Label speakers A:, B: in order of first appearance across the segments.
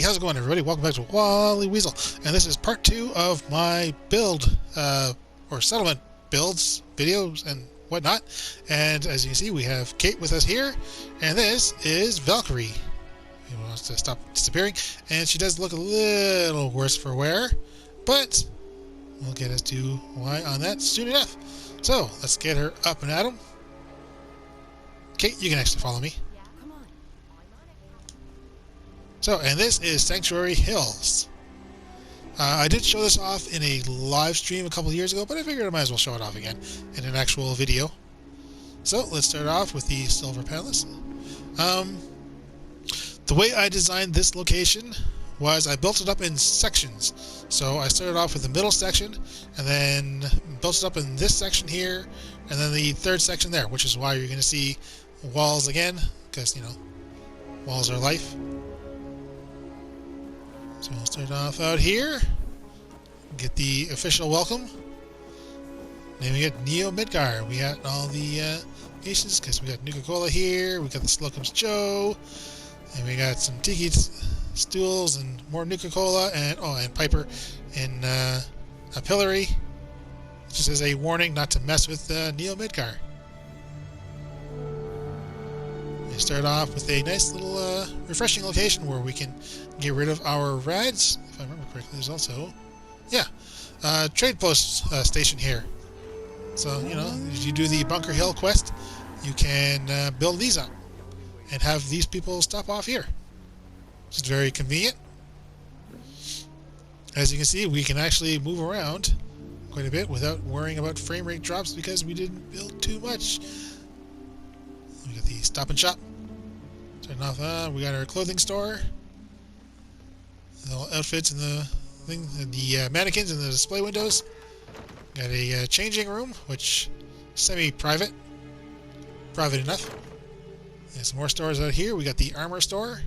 A: Hey, how's it going, everybody? Welcome back to Wally Weasel, and this is part 2 of my build, or settlement builds, videos, and whatnot. And as you can see, we have Kate with us here, and this is Valkyrie. She wants to stop disappearing, and she does look a little worse for wear, but we'll get as to why on that soon enough. So, let's get her up and at 'em. Kate, you can actually follow me. So, and this is Sanctuary Hills. I did show this off in a live stream a couple of years ago, but I figured I might as well show it off again in an actual video. So, let's start off with the Silver Palace. The way I designed this location was I built it up in sections. So, I started off with the middle section, and then built it up in this section here, and then the third section there, which is why you're going to see walls again, because, you know, walls are life. So we'll start off out here, get the official welcome. Then we got Neo Midgar. We got all the nations, because we got Nuka-Cola here, we got the Slocum's Joe, and we got some Tiki stools and more Nuka-Cola, and and Piper in a pillory, just as a warning not to mess with Neo Midgar. We start off with a nice little refreshing location where we can get rid of our rads. If I remember correctly, there's also, trade post station here. So, you know, if you do the Bunker Hill quest, you can build these up and have these people stop off here. It's very convenient. As you can see, we can actually move around quite a bit without worrying about frame rate drops because we didn't build too much. We got the Stop and Shop. Starting off, we got our clothing store. The outfits and the mannequins and the display windows. Got a changing room, which is semi-private. Private enough. And some more stores out here. We got the armor store.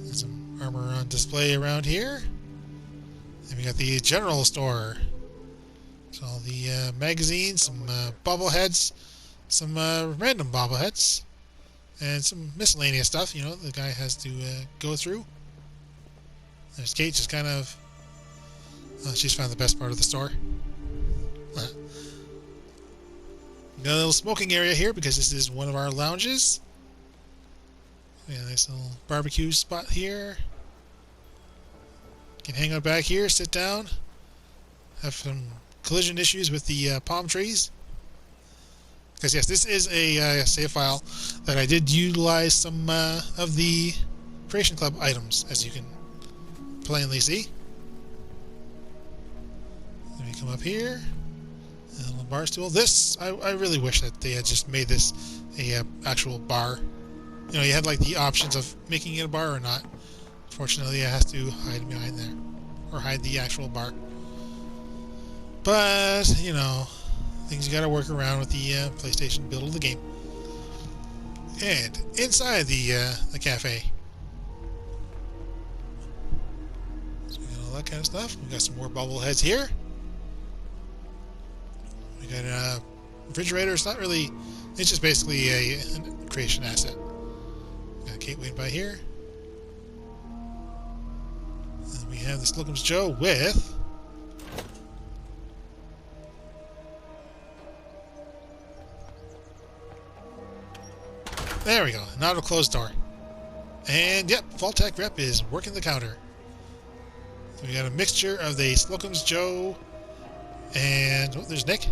A: Got some armor on display around here. And we got the general store. So all the magazines, some bobbleheads, some random bobbleheads, and some miscellaneous stuff, you know, the guy has to go through. There's Kate, just kind of... she's found the best part of the store. Got a little smoking area here because this is one of our lounges. We got a nice little barbecue spot here. Can hang out back here, sit down. Have some collision issues with the palm trees. Because yes, this is a save file that I did utilize some of the Creation Club items, as you can plainly see. Let me come up here. A little bar stool. This, I really wish that they had just made this a actual bar. You know, you had like the options of making it a bar or not. Fortunately, it has to hide behind there, or hide the actual bar. But you know, things you gotta work around with the PlayStation build of the game. And inside the cafe, so we got all that kind of stuff. We got some more bobbleheads here. We got a refrigerator. It's not really. It's just basically a creation asset. We got Kate waiting by here. And we have the Slocum's Joe with. There we go. Not a closed door. And yep, Vault-Tec Rep is working the counter. So we got a mixture of the Slocum's Joe and there's Nick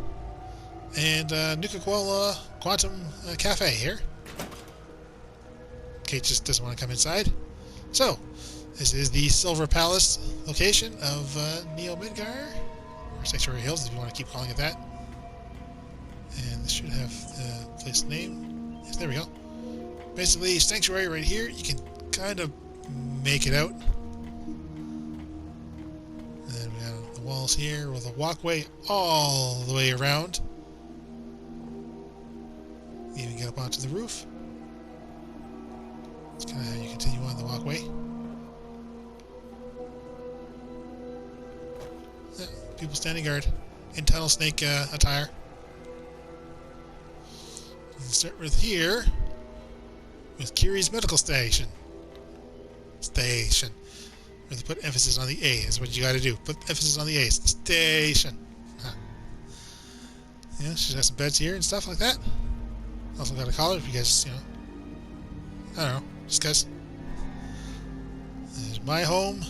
A: and Nuka-Cola Quantum Cafe here. Kate just doesn't want to come inside. So this is the Silver Palace location of Neo Midgar, or Sanctuary Hills, if you want to keep calling it that. And this should have the place name. Yes, there we go. Basically, Sanctuary right here, you can kind of make it out. And then we got the walls here with a walkway all the way around. You even get up onto the roof. That's kind of how you continue on the walkway. Yeah, people standing guard in Tunnel Snake attire. Let's start with here. With Kiri's medical station. Station. Really put emphasis on the A is what you got to do. Put emphasis on the A. Station. Huh. Yeah, she's got some beds here and stuff like that. Also got a collar because, you know, I don't know, just because. There's my home.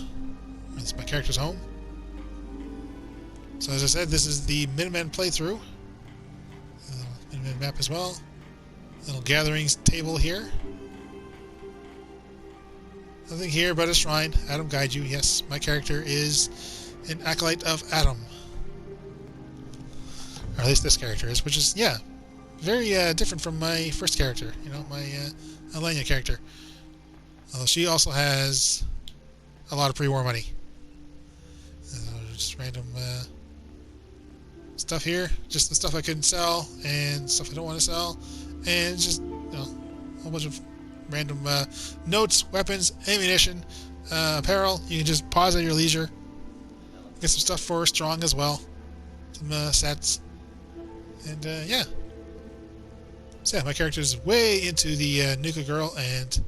A: It's my character's home. So as I said, this is the Minuteman playthrough. Minuteman map as well. Little gatherings table here. Nothing here but a shrine. Adam guide you. Yes, my character is an acolyte of Adam. Or at least this character is, which is, yeah, very different from my first character. You know, my Alenia character. Although she also has a lot of pre-war money. Just random stuff here. Just the stuff I couldn't sell and stuff I don't want to sell. And just, you know, a whole bunch of random notes, weapons, ammunition, apparel. You can just pause at your leisure. Get some stuff for strong as well. Some sets. And yeah. So yeah, my character is way into the Nuka Girl and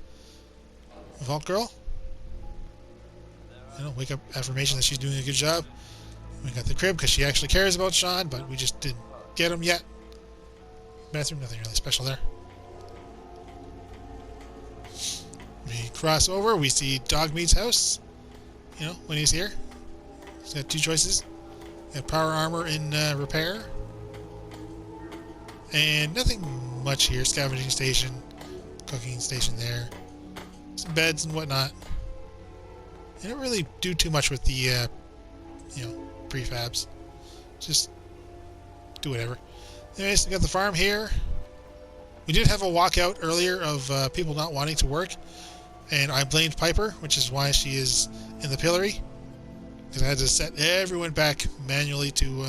A: Vault Girl. You know, wake up affirmation that she's doing a good job. We got the crib because she actually cares about Sean, but we just didn't get him yet. Bathroom, nothing really special there. We cross over, we see Dogmeat's house. You know, when he's here. He's got two choices. Got power armor in repair. And nothing much here. Scavenging station, cooking station there. Some beds and whatnot. They don't really do too much with the, you know, prefabs. Just do whatever. Anyways, we got the farm here. We did have a walkout earlier of people not wanting to work, and I blamed Piper, which is why she is in the pillory, because I had to set everyone back manually to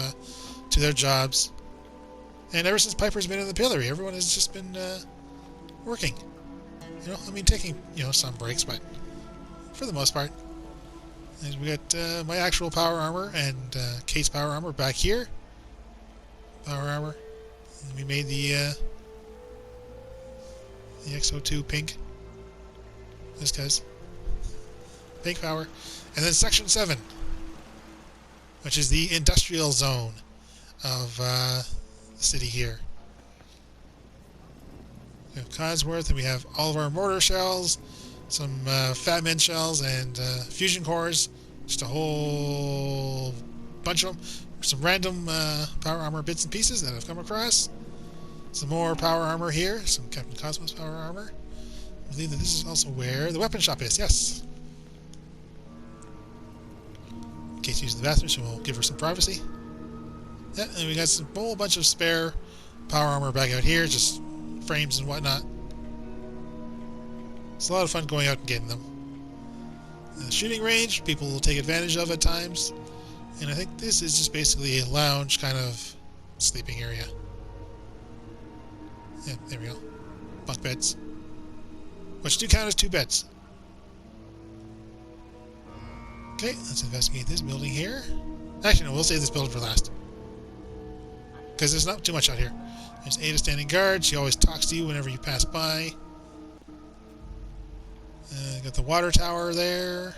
A: their jobs. And ever since Piper's been in the pillory, everyone has just been working. You know, I mean, taking, you know, some breaks, but for the most part. And we got my actual power armor and Kate's power armor back here. Power armor. And we made the XO2 pink. This guy's pink power. And then Section 7, which is the industrial zone of the city here. We have Codsworth, and we have all of our mortar shells, some Fat Men shells, and fusion cores. Just a whole bunch of them. Some random power armor bits and pieces that I've come across. Some more power armor here. Some Captain Cosmos power armor. I believe that this is also where the weapon shop is. Yes. Kate uses the bathroom, so we'll give her some privacy. Yeah, and we got some whole bunch of spare power armor back out here, just frames and whatnot. It's a lot of fun going out and getting them. The shooting range, people will take advantage of at times. And I think this is just basically a lounge kind of sleeping area. Yeah, there we go. Bunk beds. Which do count as 2 beds. Okay, let's investigate this building here. Actually, no, we'll save this building for last. Because there's not too much out here. There's Ada standing guard. She always talks to you whenever you pass by. Got the water tower there.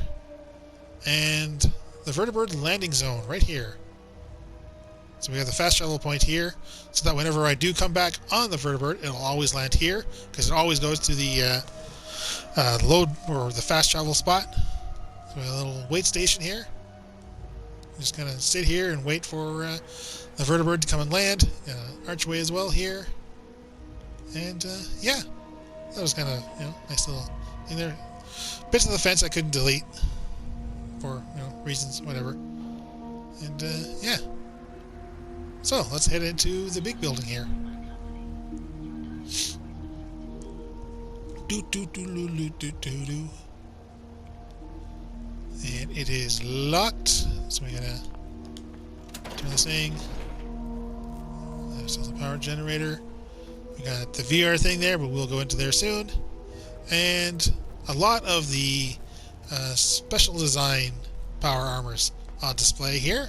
A: And the vertibird landing zone right here. So we have the fast travel point here, so that whenever I do come back on the vertibird, it'll always land here, because it always goes to the load or the fast travel spot. So we have a little wait station here. Just kind of sit here and wait for the vertibird to come and land. Archway as well here. And yeah, that was kind of, you know, nice little thing there. Bits of the fence I couldn't delete for, you know, reasons, whatever. And yeah. So let's head into the big building here. And it is locked. So we gotta turn this thing. There's the power generator. We got the VR thing there, but we'll go into there soon. And a lot of the special design power armors on display here.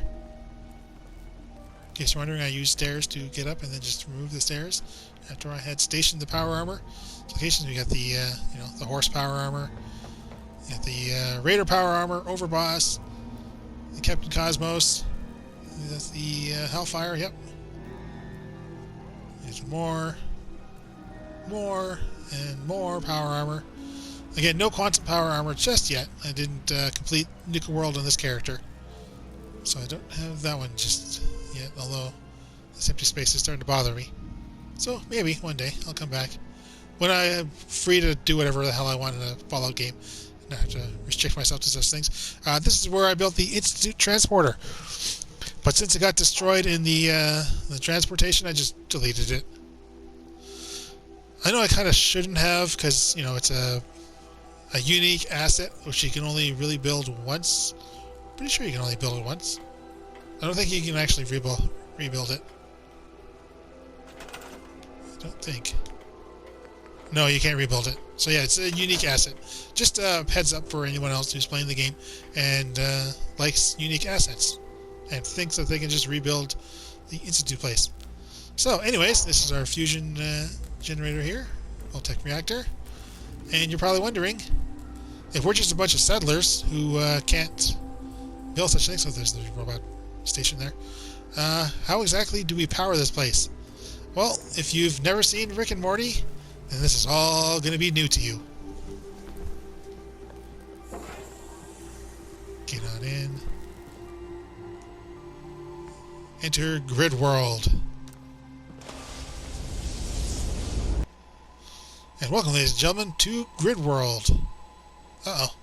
A: In case you're wondering, I use stairs to get up and then just remove the stairs after I had stationed the power armor. Locations, we got the you know, the horsepower armor, You got the Raider Power Armor, Overboss, the Captain Cosmos. That's the Hellfire, yep. There's more, and more Power Armor. Again, no Quantum Power Armor just yet. I didn't complete Nuka World on this character, so I don't have that one just yet, although this empty space is starting to bother me. So maybe one day I'll come back when I am free to do whatever the hell I want in a Fallout game. Not have to restrict myself to such things. This is where I built the Institute Transporter, but since it got destroyed in the transportation, I just deleted it. I know I kind of shouldn't have, because you know it's a unique asset which you can only really build once. Pretty sure you can only build it once. I don't think you can actually rebuild it. I don't think. No, you can't rebuild it. So yeah, it's a unique asset. Just a heads up for anyone else who's playing the game and likes unique assets and thinks that they can just rebuild the Institute place. So anyways, this is our fusion generator here, Voltec reactor. And you're probably wondering, if we're just a bunch of settlers who can't build such things, so there's the robot station there, how exactly do we power this place? Well, if you've never seen Rick and Morty, then this is all going to be new to you. Get on in. Enter Grid World. And welcome, ladies and gentlemen, to Grid World. Uh-oh.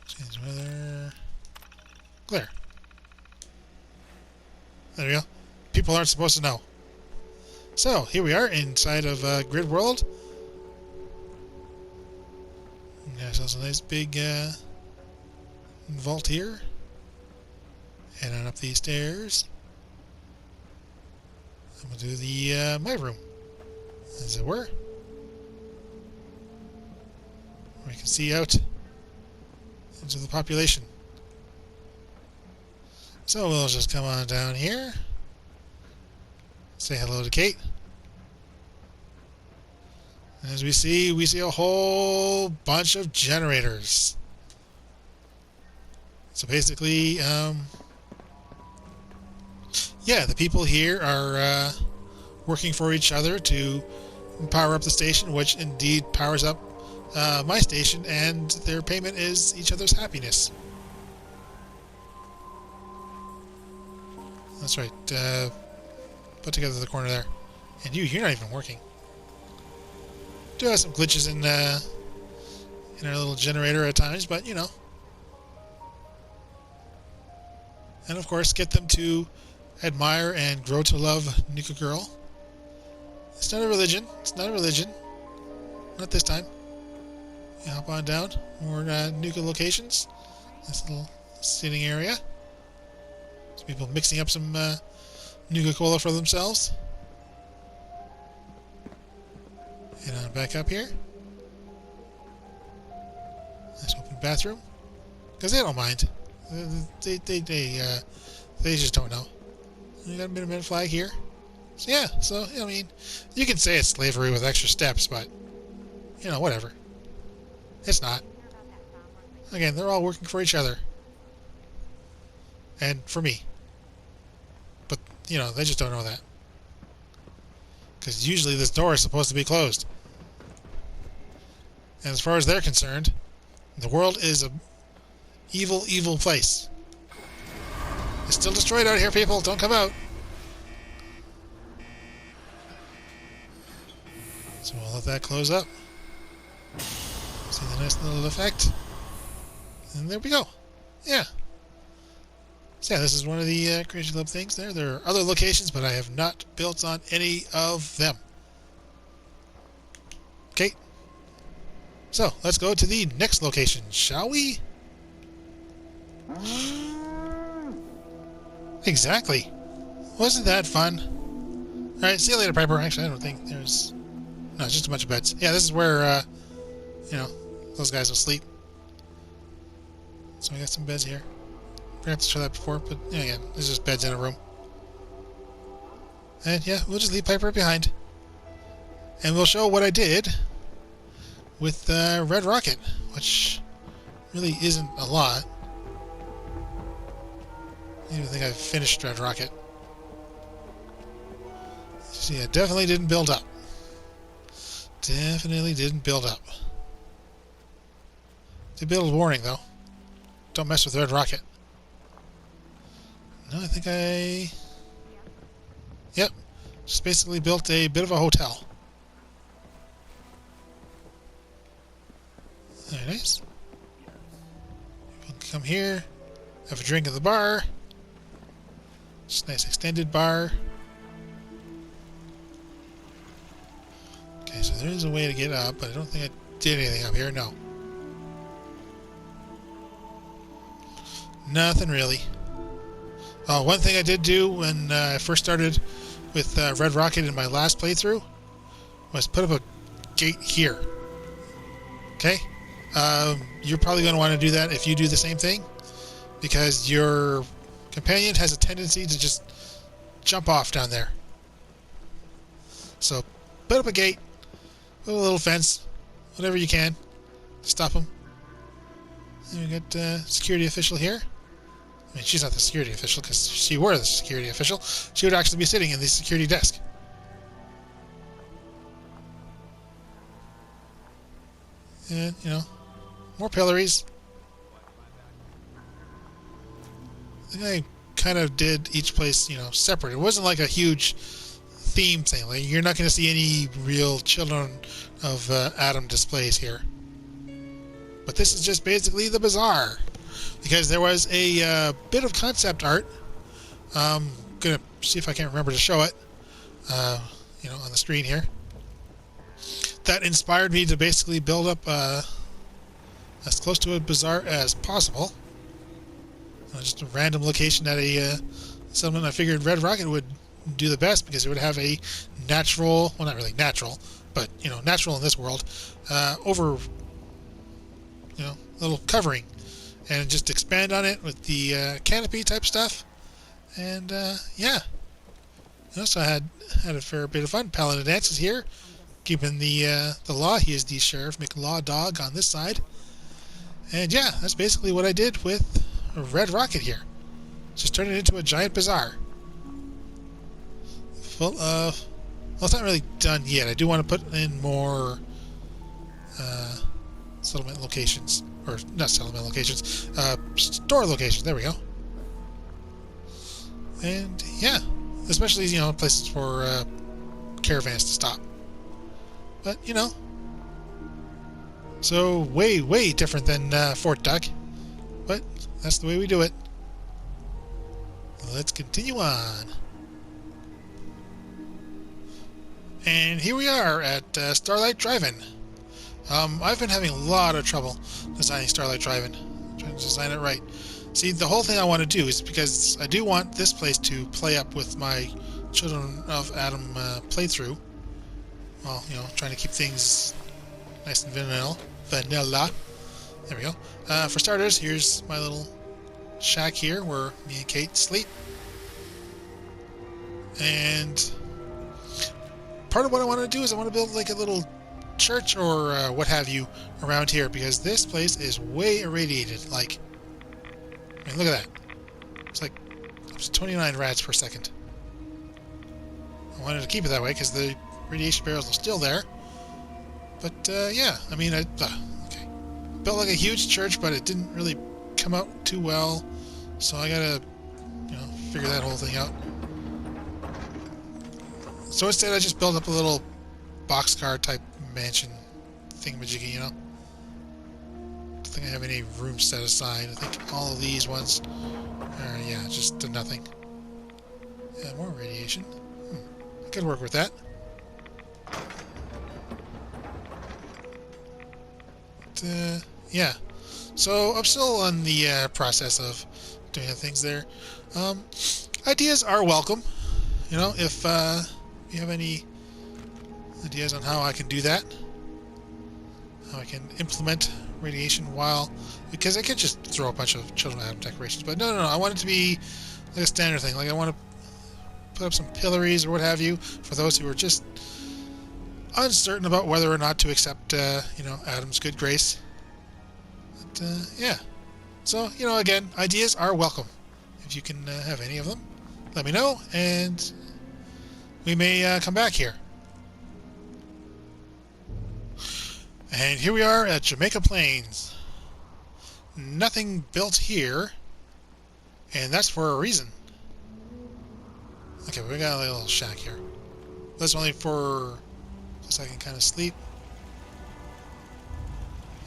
A: Change weather. Clear. There we go. People aren't supposed to know. So, here we are inside of Grid World. Got ourselves a nice big vault here. Head on up these stairs. I'm going to do the my room, as it were. Where you can see out into the population. So we'll just come on down here. Say hello to Kate. As we see a whole bunch of generators. So basically, yeah, the people here are working for each other to power up the station, which indeed powers up my station, and their payment is each other's happiness. That's right. Put together the corner there. And you're not even working. Do have some glitches in our little generator at times, but you know. And of course, get them to admire and grow to love Nuka Girl. It's not a religion. It's not a religion. Not this time. You hop on down. More Nuka locations. This little sitting area. Some people mixing up some Nuka Cola for themselves. And on back up here. Nice open bathroom. Because they don't mind. They just don't know. We got a Minuteman flag here. So yeah, so I mean, you can say it's slavery with extra steps, but you know, whatever. It's not. Again, they're all working for each other. And for me. But, you know, they just don't know that. Because usually this door is supposed to be closed. And as far as they're concerned, the world is a evil, evil place. It's still destroyed out here, people. Don't come out. So we'll let that close up. See the nice little effect? And there we go. Yeah. So yeah, this is one of the Crazy Club things there. There are other locations, but I have not built on any of them. Okay. So, let's go to the next location, shall we? Exactly. Wasn't that fun? Alright, see you later, Piper. Actually, I don't think there's... No, it's just a bunch of beds. Yeah, this is where, you know, those guys will sleep. So we got some beds here. Forgot to show that before, but yeah, again, there's just beds in a room. And yeah, we'll just leave Piper behind. and we'll show what I did with Red Rocket, which really isn't a lot. I don't even think I've finished Red Rocket. See, I definitely didn't build up. Definitely didn't build up. The build warning, though. Don't mess with Red Rocket. No, I think I... Yep. Just basically built a bit of a hotel. Very nice. You can come here, have a drink at the bar. Just a nice extended bar. Okay, so there is a way to get up, but I don't think I did anything up here. No. Nothing really. Oh, one thing I did do when I first started with Red Rocket in my last playthrough was put up a gate here. Okay? You're probably going to want to do that if you do the same thing, because your companion has a tendency to just jump off down there. So put up a gate, put a little fence, whatever you can to stop them. And we got security official here. I mean, she's not the security official, because if she were the security official, she would actually be sitting in the security desk. And, you know, more pillories. I think I kind of did each place, you know, separate. It wasn't like a huge theme thing. Like, you're not going to see any real Children of Adam displays here. But this is just basically the bazaar. Because there was a bit of concept art. I'm going to see if I can remember to show it, you know, on the screen here. That inspired me to basically build up as close to a bazaar as possible. Just a random location at a settlement. I figured Red Rocket would do the best because it would have a natural, well, not really natural, but, you know, natural in this world, over, you know, little covering, and just expand on it with the canopy type stuff. And yeah, you know, so I had a fair bit of fun. Paladin dances here, keeping the law. He is the Sheriff McLaw dog on this side. And yeah, that's basically what I did with Red Rocket here. Just turn it into a giant bazaar. Full of... Well, it's not really done yet. I do want to put in more settlement locations. Or, not settlement locations. Store locations. There we go. And, yeah. Especially, you know, places for caravans to stop. But, you know. So, way, way different than Fort Duck. But, that's the way we do it. Let's continue on. And here we are at Starlight Drive In. I've been having a lot of trouble designing Starlight Drive In. Trying to design it right. See, the whole thing I want to do is because I do want this place to play up with my Children of Adam playthrough. Well, you know, trying to keep things nice and vanilla. There we go. For starters, here's my little shack here where me and Kate sleep. And part of what I want to do is I want to build like a little church or what have you around here, because this place is way irradiated. Like, I mean, look at that. It's like up to 29 rads per second. I wanted to keep it that way because the radiation barrels are still there. But yeah, I mean, okay, built like a huge church, but it didn't really come out too well. So I gotta, you know, figure that whole thing out. So instead, I just built up a little boxcar type mansion thingamajiggy, you know. Don't think I have any room set aside. I think all of these ones are, yeah, just to nothing. Yeah, more radiation. I could work with that. But, yeah. So I'm still on the process of doing things there. Ideas are welcome. You know, if you have any ideas on how I can do that, how I can implement radiation while, because I could just throw a bunch of Children of Adam decorations, but no, I want it to be like a standard thing. Like I want to put up some pillories or what have you for those who are just uncertain about whether or not to accept, Adam's good grace. But, yeah. So, again, ideas are welcome. If you can have any of them, let me know, and we may come back here. And here we are at Jamaica Plains. Nothing built here, and that's for a reason. Okay, we got a little shack here. That's only for so I can kind of sleep.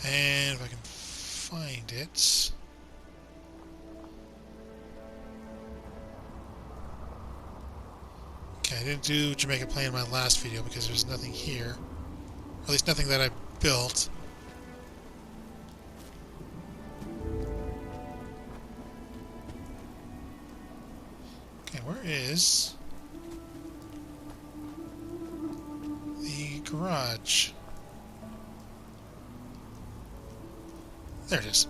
A: And if I can find it. Okay, I didn't do Jamaica Plain in my last video because there's nothing here. Or at least nothing that I built. Okay, where is the garage? There it is.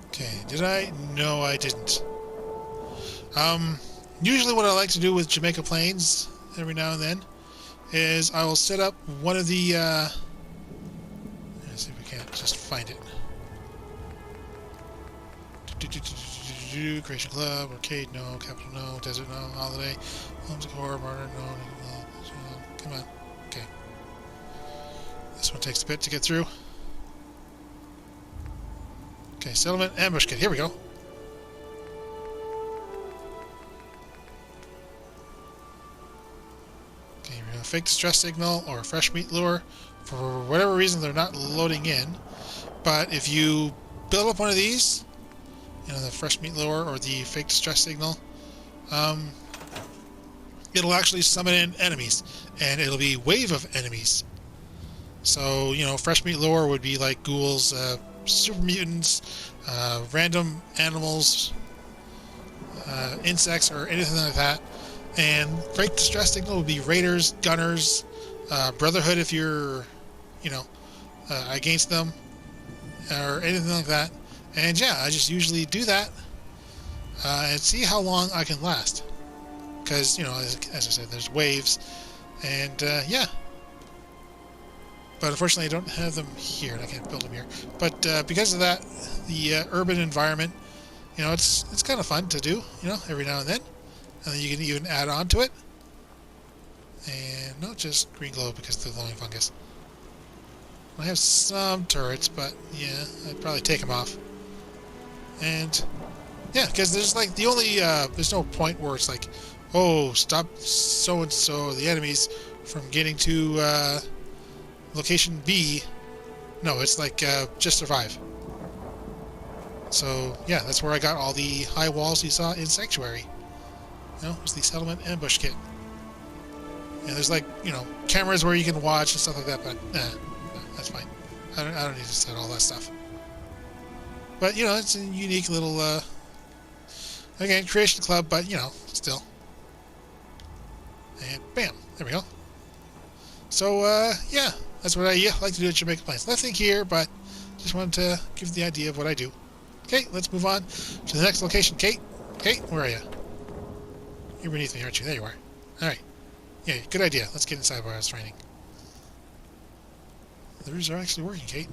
A: Okay, did I? No, I didn't. Usually what I like to do with Jamaica Plains every now and then is I will set up one of the, let's see if we can't just find it. Creation Club, Arcade, no. Capital, no. Desert, no. Holiday, Homes of Horror, Martyr, no. Come on. Okay. This one takes a bit to get through. Okay, Settlement, Ambush Kit. Here we go. Okay, here we go. Fake distress signal or fresh meat lure. For whatever reason, they're not loading in. But if you build up one of these, the fresh meat lure or the fake distress signal, it'll actually summon in enemies, and it'll be wave of enemies. So, fresh meat lure would be like ghouls, super mutants, random animals, insects, or anything like that. And fake distress signal would be raiders, gunners, brotherhood if you're, against them, or anything like that. And yeah, I just usually do that and see how long I can last. Because, as I said, there's waves. And, yeah. But unfortunately, I don't have them here, and I can't build them here. But because of that, the urban environment, it's kind of fun to do, every now and then. And then you can even add on to it. And not just green glow because of the glowing fungus. I have some turrets, but yeah, I'd probably take them off. And yeah, because there's like there's no point where it's like, oh, stop so and so the enemies from getting to location B. No, it's like just survive. So yeah, that's where I got all the high walls you saw in Sanctuary. It's the Settlement Ambush Kit. And there's like cameras where you can watch and stuff like that, but no, that's fine. I don't need to set all that stuff. But, it's a unique little, again, creation club, but, still. And bam, there we go. So, yeah, that's what I like to do at Jamaica Plains. Nothing here, but just wanted to give the idea of what I do. Okay, let's move on to the next location. Kate, where are you? You're beneath me, aren't you? There you are. All right. Yeah, good idea. Let's get inside while it's raining. The roofs are actually working, Kate.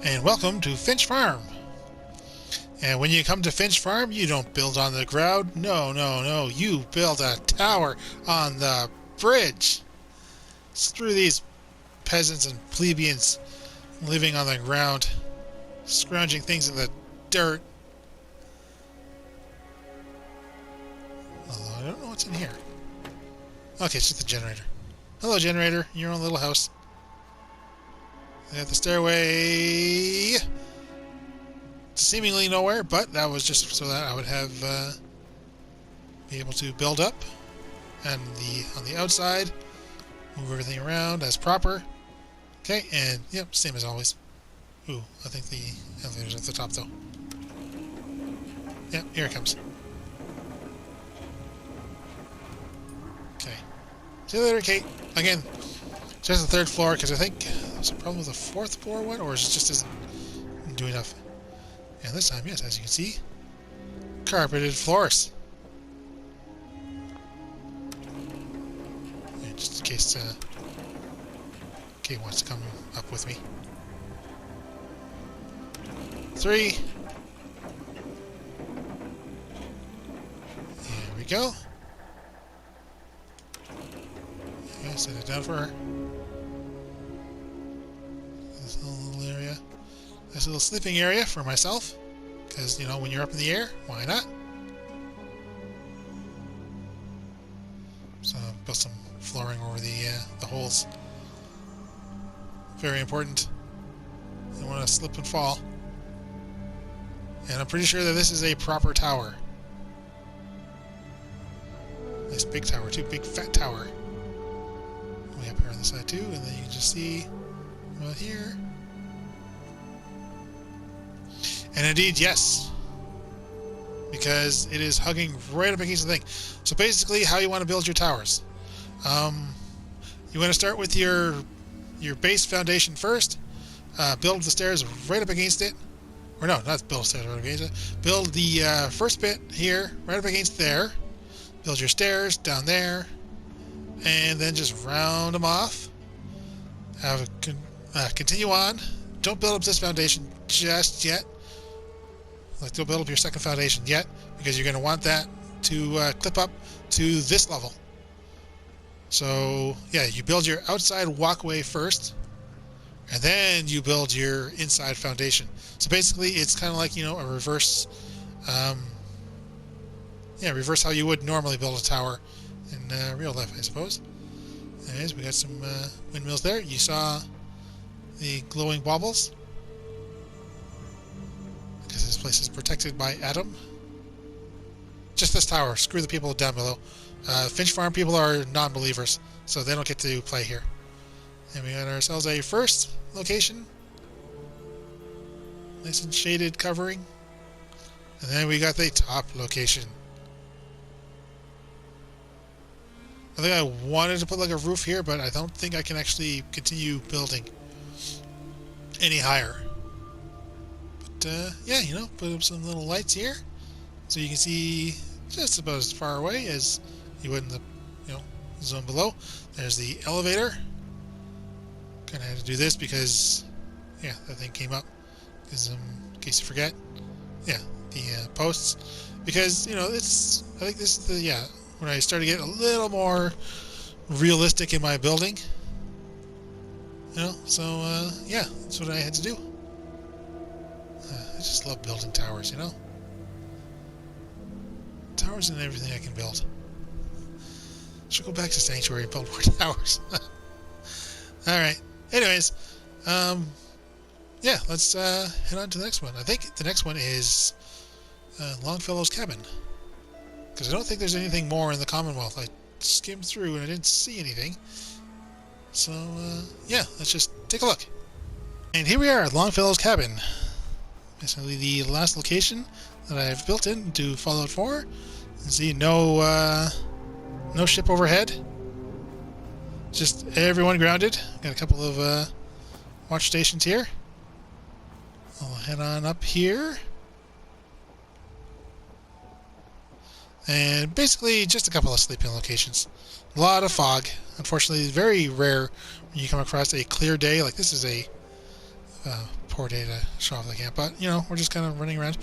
A: And welcome to Finch Farm. And when you come to Finch Farm, you don't build on the ground. No. You build a tower on the bridge. Screw these peasants and plebeians living on the ground, scrounging things in the dirt. Although I don't know what's in here. Okay, it's just the generator. Hello, generator. Your own little house. They have the stairway seemingly nowhere, but that was just so that I would have be able to build up, and on the outside move everything around as proper. Okay, and yep, same as always. Ooh, I think the elevator's at the top though. Yep, here it comes. Okay, see you later, Kate. Again, just the 3rd floor, because I think there's a problem with the 4th floor one, or is it just isn't doing enough? And this time, yes, as you can see, carpeted floors. And just in case Kate wants to come up with me. 3. There we go. Okay, set it down for her. This little area. Nice little sleeping area for myself. Because, you know, when you're up in the air, why not? So, built some flooring over the holes. Very important. You don't want to slip and fall. And I'm pretty sure that this is a proper tower. Nice big tower too, big fat tower. Way up here on the side too, and then you can just see right here. And indeed, yes. Because it is hugging right up against the thing. So basically, how you want to build your towers. You want to start with your base foundation first. Build the stairs right up against it. Or no, not build stairs right up against it. Build the first bit here, right up against there. Build your stairs down there. And then just round them off. Continue on. Don't build up this foundation just yet. Like, don't build up your second foundation yet, because you're going to want that to clip up to this level. So, yeah, you build your outside walkway first, and then you build your inside foundation. So basically, it's kind of like, you know, a reverse, reverse how you would normally build a tower in real life, I suppose. Anyways, we got some windmills there. You saw the glowing baubles. Because this place is protected by Adam. Just this tower. Screw the people down below. Finch Farm people are non-believers, so they don't get to play here. And we got ourselves a first location. Nice and shaded covering. And then we got the top location. I think I wanted to put like a roof here, but I don't think I can actually continue building any higher. Yeah, you know, put up some little lights here so you can see just about as far away as you would in the, you know, zone below. There's the elevator. Kind of had to do this because, yeah, that thing came up. Because, in case you forget, yeah, the posts. Because, you know, it's, I think this is the, yeah, when I started getting a little more realistic in my building. You know, so, yeah, that's what I had to do. I just love building towers, you know? Towers and everything I can build. Should go back to Sanctuary and build more towers. Alright. Anyways, yeah, let's head on to the next one. I think the next one is Longfellow's Cabin. Because I don't think there's anything more in the Commonwealth. I skimmed through and I didn't see anything. So, yeah, let's just take a look. And here we are at Longfellow's Cabin. Basically the last location that I've built into Fallout 4. You see no ship overhead. Just everyone grounded. Got a couple of watch stations here. I'll head on up here. And basically just a couple of sleeping locations. A lot of fog. Unfortunately, it's very rare when you come across a clear day. Like this is a poor day to show off the camp, but you know, we're just kind of running around.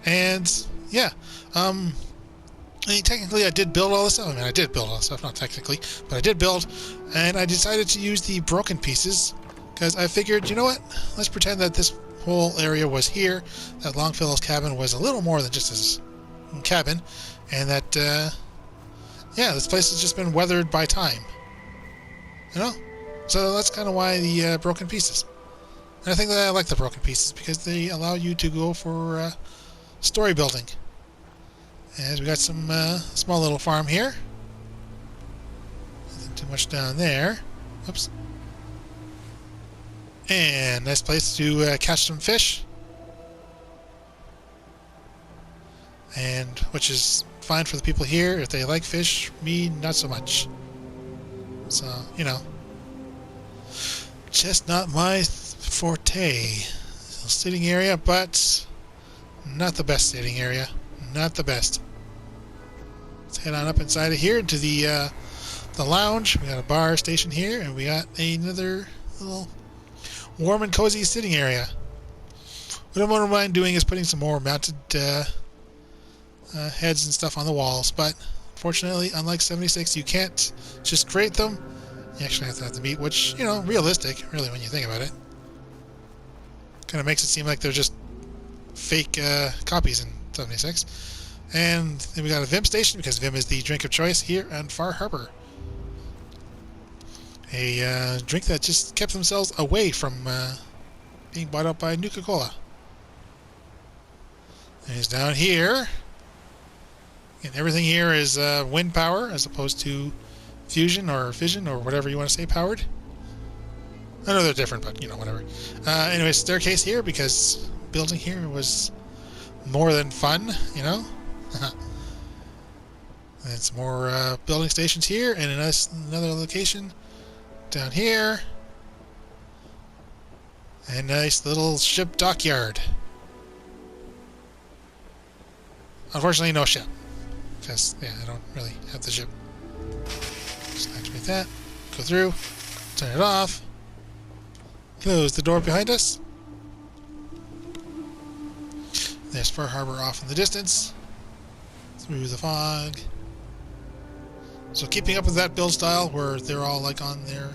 A: And yeah, I mean, technically I did build all this stuff. I mean, I did build all this stuff, not technically, but I did build, and I decided to use the broken pieces because I figured, you know what, let's pretend that this whole area was here, that Longfellow's Cabin was a little more than just his cabin, and that yeah, this place has just been weathered by time, you know. So that's kind of why the broken pieces. And I think that I like the broken pieces because they allow you to go for story building. And we got some small little farm here. Nothing too much down there. Oops. And nice place to catch some fish. And which is fine for the people here if they like fish. Me, not so much. So, you know. Just not my forte. Sitting area, but not the best sitting area. not the best. Let's head on up inside of here to the lounge. We got a bar station here, and we got another little warm and cozy sitting area. What I wouldn't mind doing is putting some more mounted heads and stuff on the walls, but unfortunately, unlike 76, you can't just create them. You actually have to meet, which, you know, realistic, really, when you think about it. Kind of makes it seem like they're just fake copies in 76. And then we got a Vim station, because Vim is the drink of choice here on Far Harbor. A drink that just kept themselves away from being bought up by Nuka-Cola. And it's down here. And everything here is wind power as opposed to fusion or fission or whatever you want to say powered. I know they're different, but you know, whatever. Anyway, staircase here because building here was more than fun, you know. And some more building stations here, and another location down here. A nice little ship dockyard. Unfortunately, no ship. Because, yeah, I don't really have the ship. Just activate that. Go through. Turn it off. Close the door behind us. There's Far Harbor off in the distance. Through the fog. So keeping up with that build style where they're all like on their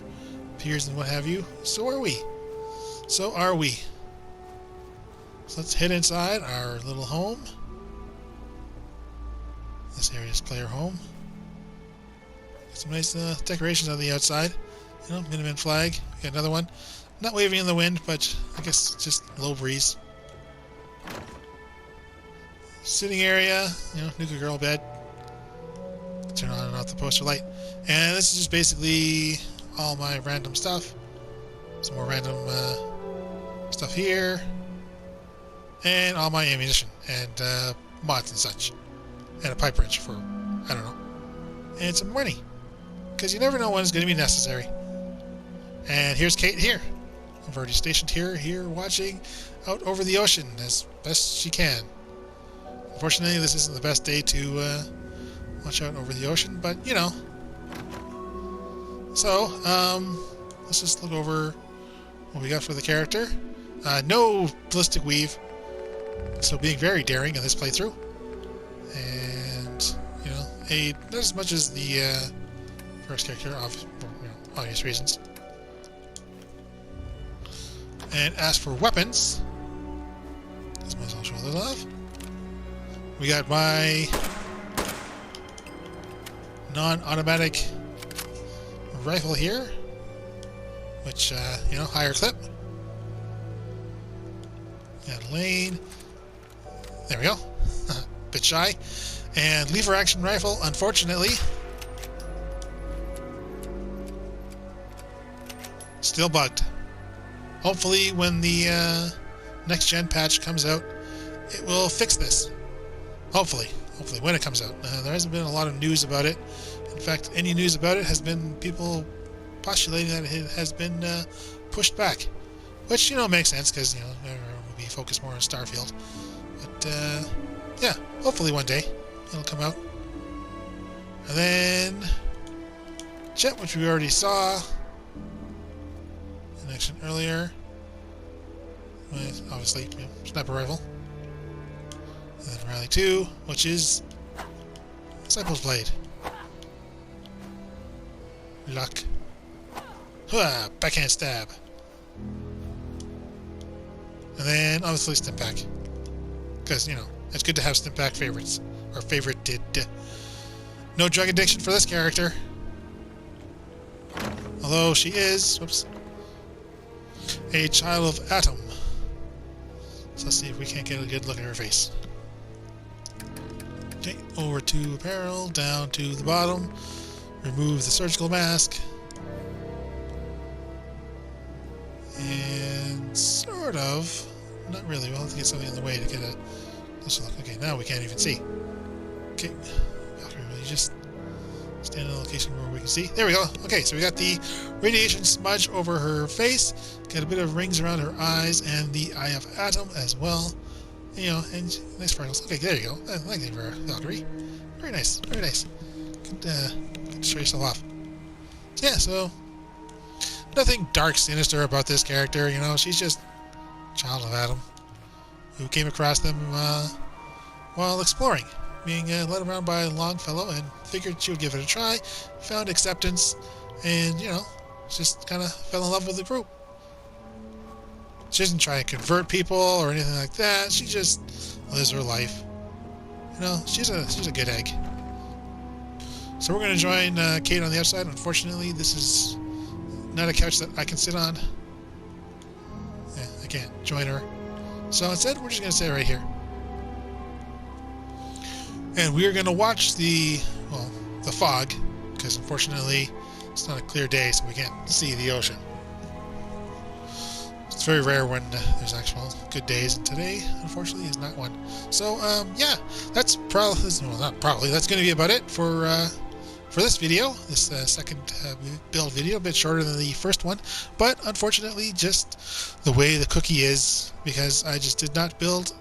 A: piers and what have you. So are we. So are we. So let's head inside our little home. This area is player home. Some nice decorations on the outside. You know, Minuteman flag. We got another one. Not waving in the wind, but I guess just low breeze. Sitting area. You know, Nuka Girl bed. Turn on and off the poster light. And this is just basically all my random stuff. Some more random stuff here. And all my ammunition and mods and such. And a pipe wrench for, I don't know. And some money. Because you never know when it's going to be necessary. And here's Kate here. I've already stationed here watching out over the ocean as best she can. Unfortunately, this isn't the best day to watch out over the ocean, but, you know. So, let's just look over what we got for the character. No ballistic weave. So being very daring in this playthrough. And, you know, not as much as the first character, obvious reasons. And as for weapons, as much as I'll show those off. We got my non-automatic rifle here, which, you know, higher clip. Got lane. There we go. Bit shy. And lever action rifle, unfortunately, still bugged. Hopefully when the next gen patch comes out, it will fix this. Hopefully when it comes out. There hasn't been a lot of news about it. In fact, any news about it has been people postulating that it has been pushed back, which, you know, makes sense because, you know, we'll be focused more on Starfield. But yeah, hopefully one day it'll come out. And then Jet, which we already saw in action earlier, with obviously, you know, sniper rifle. And then Rally 2, which is Disciple's Blade. Luck. Hua! Backhand stab. And then obviously Stimpak. Because, you know, it's good to have Stimpak favorites. Or favorited. No drug addiction for this character. Although she is, whoops, a child of Atom. So let's see if we can't get a good look at her face. Okay, over to apparel, down to the bottom. Remove the surgical mask. And sort of, not really, we'll have to get something in the way to get a closer look. Okay, now we can't even see. Okay, Valkyrie, will you just stand in a location where we can see? There we go. Okay, so we got the radiation smudge over her face, got a bit of rings around her eyes, and the Eye of Atom as well. You know, and nice sparkles. Okay, there you go. Thank you for Valkyrie. Very nice, very nice. Could show yourself off. Yeah, so nothing dark, sinister about this character. You know, she's just a child of Adam who came across them while exploring, being led around by Longfellow, and figured she would give it a try. Found acceptance, and you know, just kind of fell in love with the group. She doesn't try and convert people or anything like that. She just lives her life. You know, she's a good egg. So we're going to join Kate on the outside. Unfortunately, this is not a couch that I can sit on. Yeah, I can't join her. So instead, we're just going to stay right here. And we're going to watch the fog, because unfortunately, it's not a clear day, so we can't see the ocean. It's very rare when there's actual good days, and today, unfortunately, is not one. So, yeah, that's probably, well, not probably, that's going to be about it for this video, this second build video, a bit shorter than the first one, but unfortunately, just the way the cookie is, because I just did not build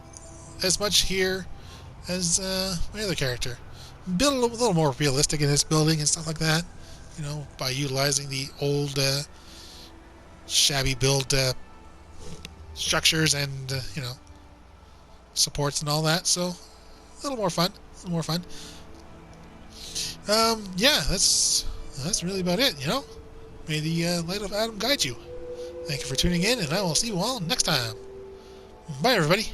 A: as much here as my other character. Build a little more realistic in this building and stuff like that, you know, by utilizing the old shabby build structures and you know, supports and all that. So a little more fun, yeah, that's really about it. You know, may the light of Adam guide you. Thank you for tuning in, and I will see you all next time. Bye, everybody.